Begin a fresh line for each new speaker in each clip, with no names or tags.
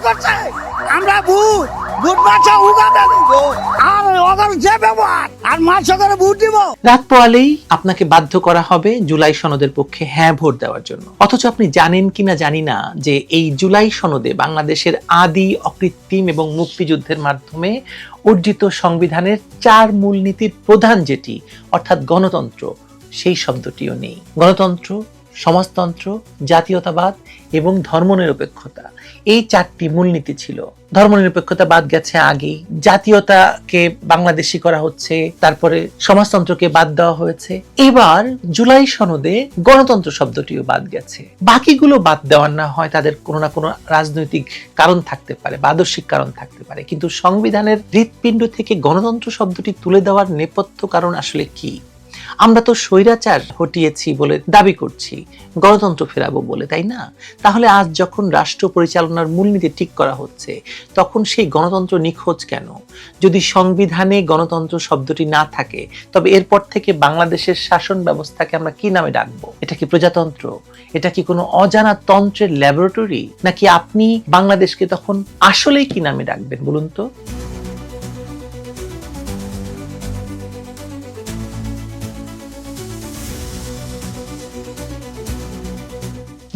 করছে আমরা ভূত ভূত বাচ্চা উগাতে দিব আর ওদের যে ব্যবহার আর মাসে করে ভোট দিব।
রাত পোয়ালেই আপনাকে বাধ্য করা হবে জুলাই সনদের পক্ষে হ্যাঁ ভোট দেওয়ার জন্য। অথচ আপনি জানেন কিনা জানি না যে এই জুলাই সনদে বাংলাদেশের আদি অকৃত্রিম এবং মুক্তিযুদ্ধের মাধ্যমে অর্জিত সংবিধানের 4 মূলনীতির প্রধান যেটি অর্থাৎ গণতন্ত্র, সেই শব্দটিও নেই। গণতন্ত্র, সমাজতন্ত্র, জাতীয়তাবাদ এবং ধর্মনিরপেক্ষতা, এই 4টি মূলনীতি ছিল। ধর্মনিরপেক্ষতা বাদ গেছে আগেই, জাতীয়তাকে বাংলাদেশী করা হচ্ছে, তারপরে সমাজতন্ত্রকে বাদ দেওয়া হয়েছে, এবার জুলাই সনদে গণতন্ত্র শব্দটিও বাদ গেছে। বাকিগুলো বাদ দেওয়ার না হয় তাদের কোনো না কোনো রাজনৈতিক কারণ থাকতে পারে বা আদর্শিক কারণ থাকতে পারে, কিন্তু সংবিধানের হৃৎপিণ্ড থেকে গণতন্ত্র শব্দটি তুলে দেওয়ার নেপথ্য কারণ আসলে কি? আমরা তো স্বৈরাচার হটিয়েছি বলে দাবি করছি, গণতন্ত্র ফেরাবো বলে, তাই না? তাহলে আজ যখন রাষ্ট্র পরিচালনার মূলনীতি ঠিক করা হচ্ছে তখন সেই গণতন্ত্র নিখোঁজ কেন? যদি সংবিধানে গণতন্ত্র শব্দটি না থাকে তবে এরপর থেকে বাংলাদেশের শাসন ব্যবস্থাকে আমরা কি নামে ডাকবো? এটা কি প্রজাতন্ত্র? এটা কি কোনো অজানা তন্ত্রের ল্যাবরেটরি? নাকি আপনি বাংলাদেশকে তখন আসলেই কি নামে ডাকবেন বলুন তো?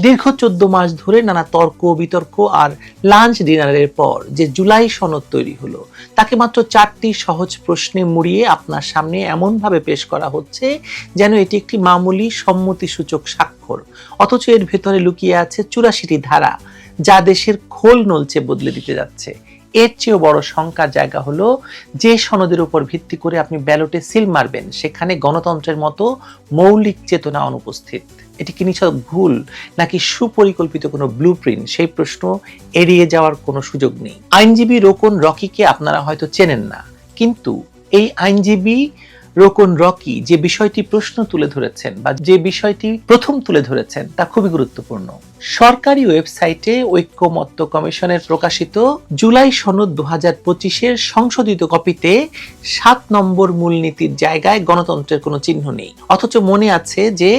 দীর্ঘ 14 মাস ধরে নানা তর্ক বিতর্ক আর লাঞ্চ ডিনারের পর যে জুলাই সনদ তৈরি হলো তাকে মাত্র 4টি সহজ প্রশ্নে মুড়িয়ে আপনার সামনে এমন ভাবে পেশ করা হচ্ছে যেন এটি একটি মামুলি সম্মতিসূচক স্বাক্ষর, অথচ এর ভেতরে লুকিয়ে আছে 84টি ধারা যা দেশের খোল নলচে বদলে দিতে যাচ্ছে। এর চেয়েও বড় শঙ্কার জায়গা হলো যে সনদের উপর ভিত্তি করে আপনি ব্যালটে সিল মারবেন সেখানে গণতন্ত্রের মতো মৌলিক চেতনা অনুপস্থিত। এটি কি নিছক ভুল নাকি সুপরিকল্পিত কোনো ব্লুপ্রিন্ট, সেই প্রশ্ন এড়িয়ে যাওয়ার কোনো সুযোগ নেই। আইনজীবী রোকন রকিকে আপনারা হয়তো চেনেন না, কিন্তু এই আইনজীবী রোকন রকি যে বিষয়টি প্রশ্ন তুলে ধরেছেন বা যে বিষয়টি প্রথম তুলে ধরেছেন তা খুবই গুরুত্বপূর্ণ। সরকারি ওয়েবসাইটে ঐক্যমত্য কমিশনের প্রকাশিত জুলাই সনদ 2025-এর সংশোধিত কপিতে 7 নম্বর মূলনীতির জায়গায় গণতন্ত্রের কোনো চিহ্ন নেই, অথচ মনে আছে যে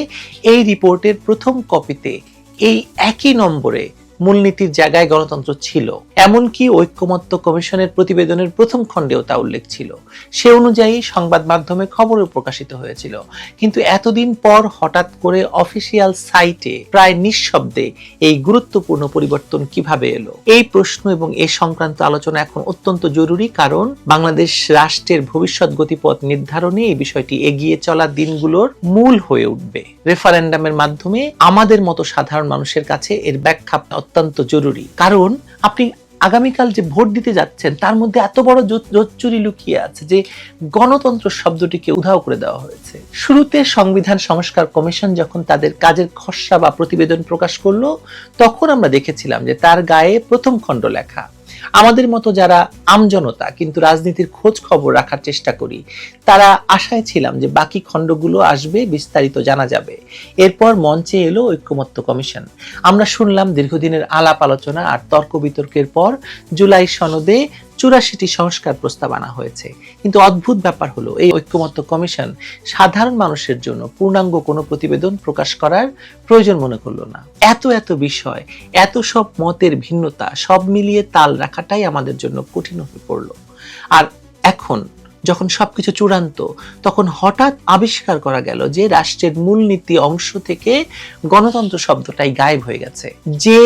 এই রিপোর্টের প্রথম কপিতে এই একই নম্বরে মূলনীতির জায়গায় গণতন্ত্র ছিল। এমনকি ঐক্যমত্য কমিশনের প্রতিবেদনের প্রথম খণ্ডেও তা উল্লেখ ছিল। সে অনুযায়ী সংবাদ মাধ্যমে খবরও প্রকাশিত হয়েছিল। কিন্তু এতদিন পর হঠাৎ করে অফিসিয়াল সাইটে প্রায় নিঃশব্দে এই গুরুত্বপূর্ণ পরিবর্তন কিভাবে এলো? এই প্রশ্ন এবং এ সংক্রান্ত আলোচনা এখন অত্যন্ত জরুরি, কারণ বাংলাদেশ রাষ্ট্রের ভবিষ্যৎ গতিপথ নির্ধারণে এই বিষয়টি এগিয়ে চলা দিনগুলোর মূল হয়ে উঠবে। রেফারেন্ডামের মাধ্যমে আমাদের মতো সাধারণ মানুষের কাছে এর ব্যাখ্যা অত্যন্ত জরুরি, কারণ আপনি আগামীকাল যে ভোট দিতে যাচ্ছেন তার মধ্যে এত বড় জোচ্চুরি লুকিয়ে আছে যে গণতন্ত্র শব্দটিকে উধাও করে দেওয়া হয়েছে। শুরুতে সংবিধান সংস্কার কমিশন যখন তাদের কাজের খসড়া বা প্রতিবেদন প্রকাশ করলো তখন আমরা দেখেছিলাম যে তার গায়ে প্রথম খণ্ড লেখা। আমাদের মতো যারা আমজনতা কিন্তু রাজনীতির খোঁজ খবর রাখার চেষ্টা করি তারা আশায় ছিলাম যে বাকি খণ্ডগুলো আসবে, বিস্তারিত জানা যাবে। এরপর মঞ্চে এলো ঐক্যমত্য কমিশন। আমরা শুনলাম দীর্ঘদিনের আলাপ আলোচনা আর তর্ক বিতর্কের পর জুলাই সনদে 84টি সংস্কার প্রস্তাব আনা হয়েছে। কিন্তু অদ্ভুত ব্যাপার হলো এই ঐক্যমত্য কমিশন সাধারণ মানুষের জন্য পূর্ণাঙ্গ কোনো প্রতিবেদন প্রকাশ করার প্রয়োজন মনে করলো না। এত বিষয়, এত সব মতের ভিন্নতা, সব মিলিয়ে তাল রাখাটাই আমাদের জন্য কঠিন হয়ে পড়লো। আর এখন যখন সবকিছু চূড়ান্ত তখন হঠাৎ আবিষ্কার করা গেল যে রাষ্ট্রের মূলনীতি অংশ থেকে গণতন্ত্র শব্দটাই গায়েব হয়ে গেছে। যে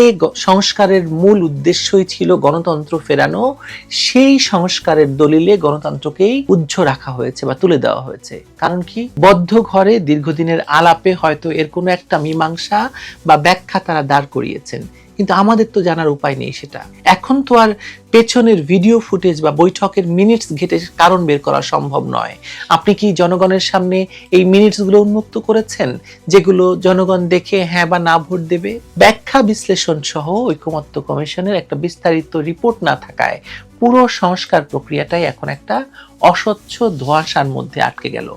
সংস্কারের মূল উদ্দেশ্যই ছিল গণতন্ত্র ফেরানো, সেই সংস্কারের দলিলে গণতন্ত্রকেই উজ্জ্ব রাখা হয়েছে বা তুলে দেওয়া হয়েছে। কারণ কি? বদ্ধ ঘরে দীর্ঘদিনের আলাপে হয়তো এর কোনো একটা মীমাংসা বা ব্যাখ্যা তারা দাঁড় করিয়েছেন, কিন্তু আমাদের তো জানার উপায় নেই সেটা। এখন তো আর পেছনের ভিডিও ফুটেজ বা বৈঠকের মিনিটস ঘেটে কারণ বের করা সম্ভব নয়। আপনি কি জনগণের সামনে এই মিনিটসগুলো উন্মুক্ত করেছেন যেগুলো জনগণ দেখে হ্যাঁ বা না ভোট দেবে? ব্যাখ্যা বিশ্লেষণ সহ ঐক্যমত্য কমিশনের একটা বিস্তারিত রিপোর্ট না থাকায় পুরো সংস্কার প্রক্রিয়াটাই এখন একটা অস্বচ্ছ ধোঁয়াশার মধ্যে আটকে গেল।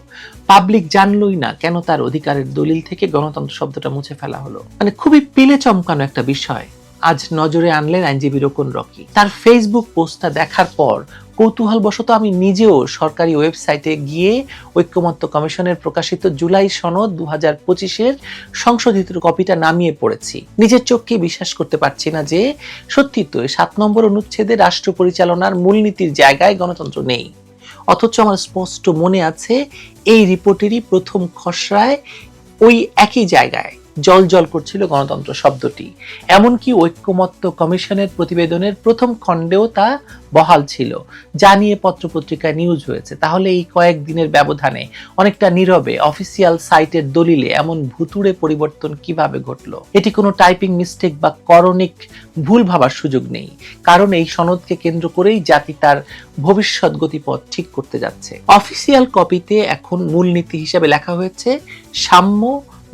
পাবলিক জানলই না কেন তার অধিকারের দলিল থেকে গণতন্ত্র শব্দটা মুছে ফেলা হলো। মানে খুবই পিলে চমকানো একটা বিষয়। আজ নজরে আনলেন আইনজীবী রোকন রকি। তার ফেসবুক পোস্টটা দেখার পর কৌতূহলবশত আমি নিজেও সরকারি ওয়েবসাইটে গিয়ে ঐক্যমত্য কমিশনের প্রকাশিত জুলাই সনদ 2025-এর সংশোধিত কপিটা নামিয়ে পড়েছি। নিজের চোখকে বিশ্বাস করতে পারছি না যে সত্যি তো 7 নম্বর অনুচ্ছেদে রাষ্ট্র পরিচালনার মূলনীতির জায়গায় গণতন্ত্র নেই। অথচ আমার স্পষ্ট মনে আছে এই রিপোর্টেরই প্রথম খসড়ায় ওই একই জায়গায় জল করছিল গণতন্ত্র শব্দটি। এমনকি ঐক্যমত্য কমিশনের প্রতিবেদনের প্রথম খণ্ডেও তা বহাল ছিল, যা নিয়ে পত্রপত্রিকায় নিউজ হয়েছে। তাহলে এই কয়েকদিনের ব্যবধানে অনেকটা নীরবে অফিসিয়াল সাইটের দলিলে এমন ভুতুড়ে পরিবর্তন কিভাবে ঘটলো? এটি কোনো টাইপিং মিস্টেক বা করণিক ভুল ভাবার সুযোগ নেই, কারণ এই সনদকে কেন্দ্র করেই জাতি তার ভবিষ্যৎ গতিপথ ঠিক করতে যাচ্ছে। অফিসিয়াল কপিতে এখন মূলনীতি হিসেবে লেখা হয়েছে সাম্য,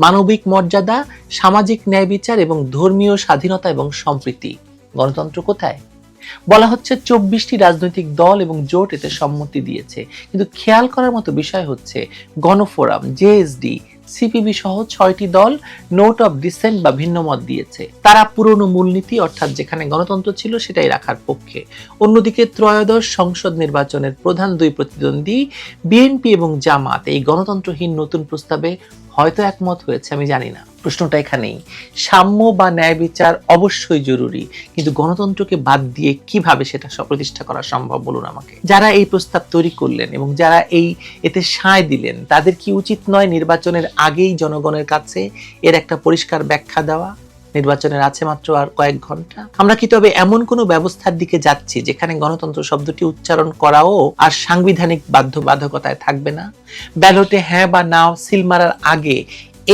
মানবিক মর্যাদা, সামাজিক ন্যায় বিচার এবং ধর্মীয় স্বাধীনতা এবং সম্প্রীতি। গণতন্ত্র কোথায়? বলা হচ্ছে 24টি রাজনৈতিক দল এবং জোট এতে সম্মতি দিয়েছে, কিন্তু খেয়াল করার মতো বিষয় হচ্ছে গণফোরাম, জেএসডি, সিপিবি সহ 6টি দল নোট অফ ডিসেন্ট বা ভিন্ন মত দিয়েছে। তারা পুরনো মূলনীতি অর্থাৎ যেখানে গণতন্ত্র ছিল সেটাই রাখার পক্ষে। অন্যদিকে ত্রয়োদশ সংসদ নির্বাচনের প্রধান দুই প্রতিদ্বন্দ্বী বিএনপি এবং জামাত এই গণতন্ত্রহীন নতুন প্রস্তাবে হয়তো একমত হয়েছে, আমি জানি না। প্রশ্নটা এখানেই, সাম্য বা ন্যায় বিচার অবশ্যই জরুরি, কিন্তু গণতন্ত্রকে বাদ দিয়ে কিভাবে সেটা প্রতিষ্ঠা করা সম্ভব বলুন আমাকে। যারা এই প্রস্তাব তৈরি করলেন এবং যারা এতে সায় দিলেন, তাদের কি উচিত নয় নির্বাচনের আগেই জনগণের কাছে এর একটা পরিষ্কার ব্যাখ্যা দেওয়া? নির্বাচনের আছে মাত্র আর কয়েক ঘন্টা। আমরা কি তবে এমন কোনো ব্যবস্থার দিকে যাচ্ছি যেখানে গণতন্ত্র শব্দটি উচ্চারণ করাও আর সাংবিধানিক বাধ্যবাধকতায় থাকবে না? ব্যালটে হ্যাঁ বা না সিল মারার আগে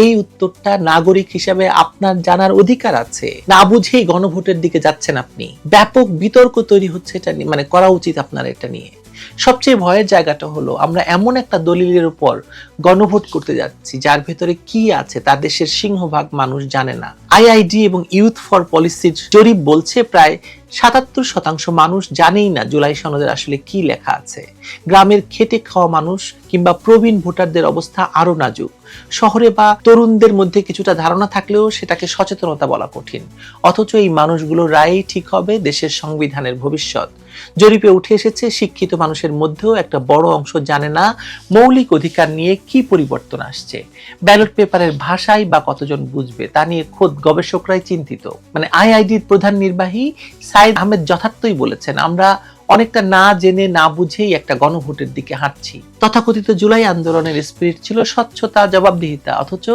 এই উত্তরটা নাগরিক হিসেবে আপনার জানার অধিকার আছে। না বুঝেই গণভোটের দিকে যাচ্ছেন আপনি। ব্যাপক বিতর্ক তৈরি হচ্ছে এটা মানে করা উচিত আপনার এটা নিয়ে। সবচেয়ে ভয়ের জায়গাটা হলো আমরা এমন একটা দলিলের উপর গণভোট করতে যাচ্ছি যার ভেতরে কি আছে তা দেশের সিংহভাগ মানুষ জানে না। আইআইডি এবং ইউথ ফর পলিসির জরিপ বলছে প্রায় 77% মানুষ জানেই না জুলাই সনদের আসলে কি লেখা আছে। গ্রামের খেটে খাওয়া মানুষ কিংবা প্রবীণ ভোটারদের অবস্থা আরো নাজুক। শহরে বা তরুণদের মধ্যে কিছুটা ধারণা থাকলেও সেটাকে সচেতনতা বলা কঠিন। অথচ এই মানুষগুলোর রায়ই ঠিক হবে দেশের সংবিধানের ভবিষ্যৎ। জরিপে উঠে এসেছে শিক্ষিত মানুষের মধ্যেও একটা বড় অংশ জানে না মৌলিক অধিকার নিয়ে কি পরিবর্তন আসছে। ব্যালট পেপারের ভাষাই বা কতজন বুঝবে তা নিয়ে খোদ গবেষকরাই চিন্তিত। মানে আইআইডির প্রধান নির্বাহী সাইদ আহমেদ যথার্থই বলেছেন, আমরা অনেকটা না জেনে না বুঝেই একটা গণভোটের দিকে হাঁটছি। তথাকথিত জুলাই আন্দোলনের স্পিরিট ছিল স্বচ্ছতা, জবাবদিহিতা, অথচ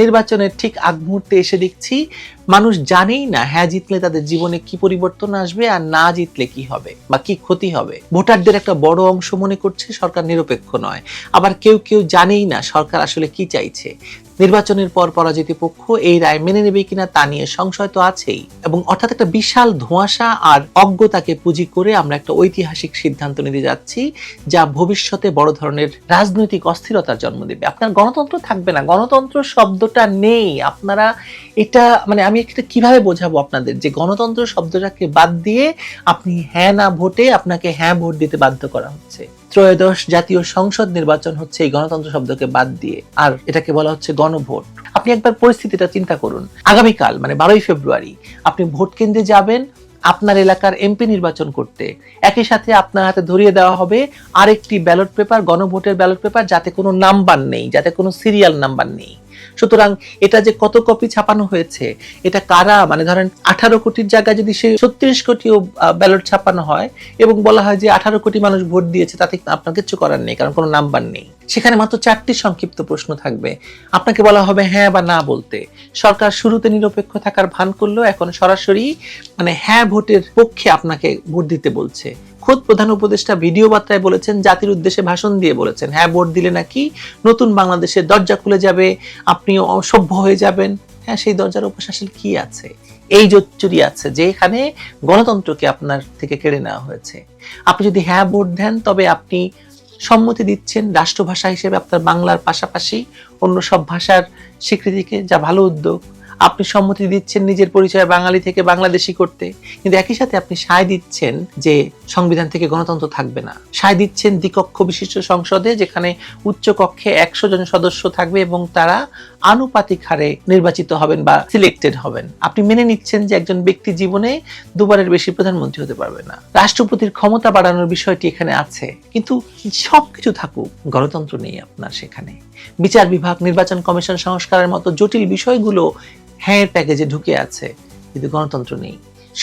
নির্বাচনের ঠিক আগ মুহূর্তে এসে দেখছি মানুষ জানেই না হ্যাঁ জিতলে তাদের জীবনে কি পরিবর্তন আসবে আর না জিতলে কি হবে বা কি ক্ষতি হবে। ভোটারদের একটা বড় অংশ মনে করছে সরকার নিরপেক্ষ নয়, আবার কেউ কেউ জানেই না সরকার আসলে কি চাইছে। নির্বাচনের পর পরাজিত পক্ষ এই রায় মেনে নেবে কিনা তা নিয়ে সংশয় তো আছেই। এবং অর্থাৎ একটা বিশাল ধোঁয়াশা আর অজ্ঞতাকে পুঁজি করে আমরা একটা ঐতিহাসিক সিদ্ধান্ত নিতে যাচ্ছি যা ভবিষ্যতে বড় ধরনের রাজনৈতিক অস্থিরতার জন্ম দেবে। আপনার গণতন্ত্র থাকবে না, গণতন্ত্র শব্দটা নেই। আপনারা এটা মানে আমি এটা কিভাবে বোঝাবো আপনাদের যে গণতন্ত্র শব্দটাকে বাদ দিয়ে আপনি হ্যাঁ না ভোটে আপনাকে হ্যাঁ ভোট দিতে বাধ্য করা হচ্ছে। ত্রয়োদশ জাতীয় সংসদ নির্বাচন হচ্ছে এই গণতন্ত্র শব্দকে বাদ দিয়ে, আর এটাকে বলা হচ্ছে গণভোট। আপনি একবার পরিস্থিতিটা চিন্তা করুন, আগামীকাল মানে 12ই ফেব্রুয়ারি আপনি ভোট কেন্দ্রে যাবেন আপনার এলাকার এমপি নির্বাচন করতে, একই সাথে আপনার হাতে ধরিয়ে দেওয়া হবে আরেকটি ব্যালট পেপার, গণভোটের ব্যালট পেপার, যাতে কোনো নাম্বার নেই, যাতে কোনো সিরিয়াল নাম্বার নেই। সুতরাং এটা যে কত কপি ছাপানো হয়েছে, এটা কারা মানে ধরেন 18 কোটির জায়গায় যদি সে 36 কোটিও ব্যালট ছাপানো হয় এবং বলা হয় যে 18 কোটি মানুষ ভোট দিয়েছে, তাতে আপনার কিছু করার নেই, কারণ কোনো নাম্বার নেই। সেখানে মাত্র 4টি সংক্ষিপ্ত প্রশ্ন থাকবে, আপনাকে বলা হবে হ্যাঁ বা না বলতে। সরকার শুরুতে নিরপেক্ষ থাকার ভান করলো, এখন সরাসরি মানে হ্যাঁ ভোটের পক্ষে আপনাকে ভোট দিতে বলছে। খোদ প্রধান উপদেষ্টা ভিডিও বার্তায় বলেছেন, জাতির উদ্দেশ্যে ভাষণ দিয়ে বলেছেন হ্যাঁ ভোট দিলে নাকি নতুন বাংলাদেশের দরজা খুলে যাবে, আপনি সভ্য হয়ে যাবেন। হ্যাঁ, সেই দরজার উপর আসলে কি আছে? এই জোচ্চুরি আছে যে এখানে গণতন্ত্রকে আপনার থেকে কেড়ে নেওয়া হয়েছে। আপনি যদি হ্যাঁ ভোট দেন তবে আপনি সম্মতি দিচ্ছেন রাষ্ট্রভাষা হিসেবে আপনার বাংলার পাশাপাশি অন্য সব ভাষার স্বীকৃতিকে, যা ভালো উদ্যোগ। আপনি সম্মতি দিচ্ছেন নিজের পরিচয় বাঙালি থেকে বাংলাদেশি করতে, কিন্তু একই সাথে আপনি সায় দিচ্ছেন যে সংবিধান থেকে গণতন্ত্র থাকবে না। সায় দিচ্ছেন দ্বিকক্ষ বিশিষ্ট সংসদে, যেখানে উচ্চ কক্ষে 100 জন সদস্য থাকবে এবং তারা আনুপাতিক হারে নির্বাচিত হবেন বা সিলেক্টেড হবেন। আপনি মেনে নিচ্ছেন যে একজন ব্যক্তি জীবনে দুবারের বেশি প্রধানমন্ত্রী হতে পারবে না। রাষ্ট্রপতির ক্ষমতা বাড়ানোর বিষয়টি এখানে আছে, কিন্তু সবকিছু থাকুক, গণতন্ত্র নেই আপনার সেখানে। বিচার বিভাগ, নির্বাচন কমিশন সংস্কারের মতো জটিল বিষয়গুলো হ্যাঁ প্যাকেজে ঢুকে আছে, কিন্তু গণতন্ত্র নেই।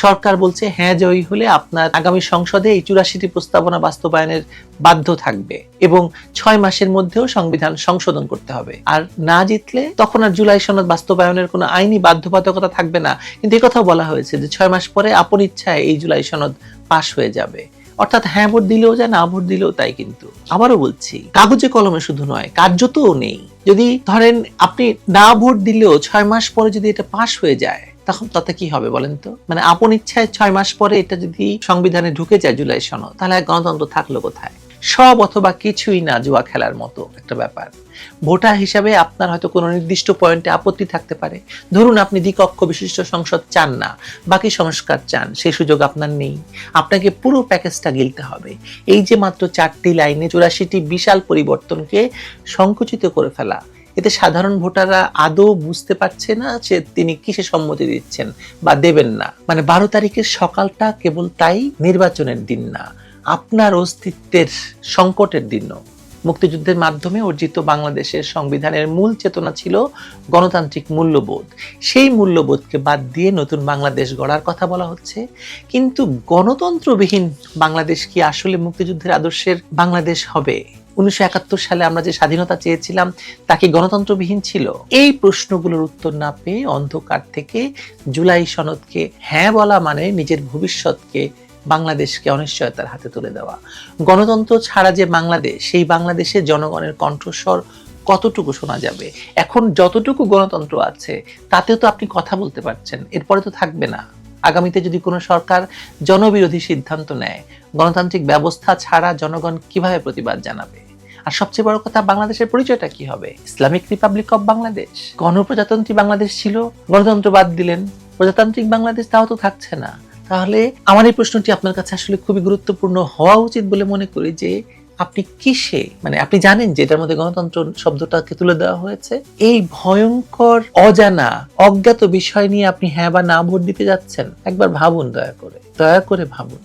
সরকার বলছে হ্যাঁ জয়ী হলে আপনার আগামী সংসদে এই 84টি প্রস্তাবনা বাস্তবায়নের বাধ্য থাকবে এবং 6 মাসের মধ্যেও সংবিধান সংশোধন করতে হবে। আর না জিতলে তখন আর জুলাই সনদ বাস্তবায়নের কোনো আইনি বাধ্যবাধকতা থাকবে না। কিন্তু এই কথাও বলা হয়েছে যে 6 মাস পরে আপন ইচ্ছায় এই জুলাই সনদ পাশ হয়ে যাবে। অর্থাৎ হ্যাঁ ভোট দিলেও যায়, না ভোট দিলেও তাই। কিন্তু আবারও বলছি, কাগজে কলমে শুধু নয়, কার্যতও নেই। যদি ধরেন আপনি না ভোট দিলেও 6 মাস পরে যদি এটা পাশ হয়ে যায়, তখন তাতে কি হবে বলেন তো? মানে আপন ইচ্ছায় 6 মাস পরে এটা যদি সংবিধানে ঢুকে যায় জুলাই সনদ, তাহলে গণতন্ত্র থাকলো কোথায়? সব অথবা কিছুই না, জুয়া খেলার মতো একটা ব্যাপার। ভোটার হিসাবে আপনার হয়তো কোনো নির্দিষ্ট পয়েন্টে আপত্তি থাকতে পারে। ধরুন আপনি দ্বিকক্ষ বিশিষ্ট সংসদ চান না, বাকি সংস্কার চান, সেই সুযোগ আপনার নেই। আপনাকে পুরো প্যাকেজটা গিলতে হবে। এই যে মাত্র 4টি লাইনে 84টি বিশাল পরিবর্তনকে সংকুচিত করে ফেলা, এতে সাধারণ ভোটাররা আদৌ বুঝতে পারছে না যে তিনি কিসে সম্মতি দিচ্ছেন বা দেবেন না। মানে 12 তারিখের সকালটা কেবল তাই নির্বাচনের দিন না, আপনার অস্তিত্বের সংকটের দিনও। মুক্তিযুদ্ধের মাধ্যমে অর্জিত বাংলাদেশের সংবিধানের মূল চেতনা ছিল গণতান্ত্রিক মূল্যবোধ। সেই মূল্যবোধকে বাদ দিয়ে নতুন বাংলাদেশ গড়ার কথা বলা হচ্ছে, কিন্তু গণতন্ত্রবিহীন বাংলাদেশ কি আসলে মুক্তিযুদ্ধের আদর্শের বাংলাদেশ হবে? 1971 সালে আমরা যে স্বাধীনতা চেয়েছিলাম তা কি গণতন্ত্রবিহীন ছিল? এই প্রশ্নগুলোর উত্তর না পেয়ে অন্ধকার থেকে জুলাই সনদকে হ্যাঁ বলা মানে নিজের ভবিষ্যৎকে, বাংলাদেশকে অনিশ্চয়তার হাতে তুলে দেওয়া। গণতন্ত্র ছাড়া যে বাংলাদেশ, সেই বাংলাদেশে জনগণের কণ্ঠস্বর কতটুকু শোনা যাবে? এখন যতটুকু গণতন্ত্র আছে তাতেও তো আপনি কথা বলতে পারছেন, এরপরে তো থাকবে না। আগামীতে যদি কোনো সরকার জনবিরোধী সিদ্ধান্ত নেয়, গণতান্ত্রিক ব্যবস্থা ছাড়া জনগণ কিভাবে প্রতিবাদ জানাবে? আর সবচেয়ে বড় কথা, বাংলাদেশের পরিচয়টা কি হবে? Islamic Republic of Bangladesh? গণপ্রজাতন্ত্রী বাংলাদেশ ছিল, গণতন্ত্র বাদ দিলেন, প্রজাতান্ত্রিক বাংলাদেশ তাও তো থাকছে না। তাহলে আমার এই প্রশ্নটি আপনার কাছে আসলে খুবই গুরুত্বপূর্ণ হওয়া উচিত বলে মনে করি যে আপনি কিসে, মানে আপনি জানেন যে এটার মধ্যে গণতন্ত্র শব্দটাকে তুলে দেওয়া হয়েছে, এই ভয়ঙ্কর অজানা অজ্ঞাত বিষয় নিয়ে আপনি হ্যাঁ বা না ভোট দিতে যাচ্ছেন? একবার ভাবুন, দয়া করে ভাবুন।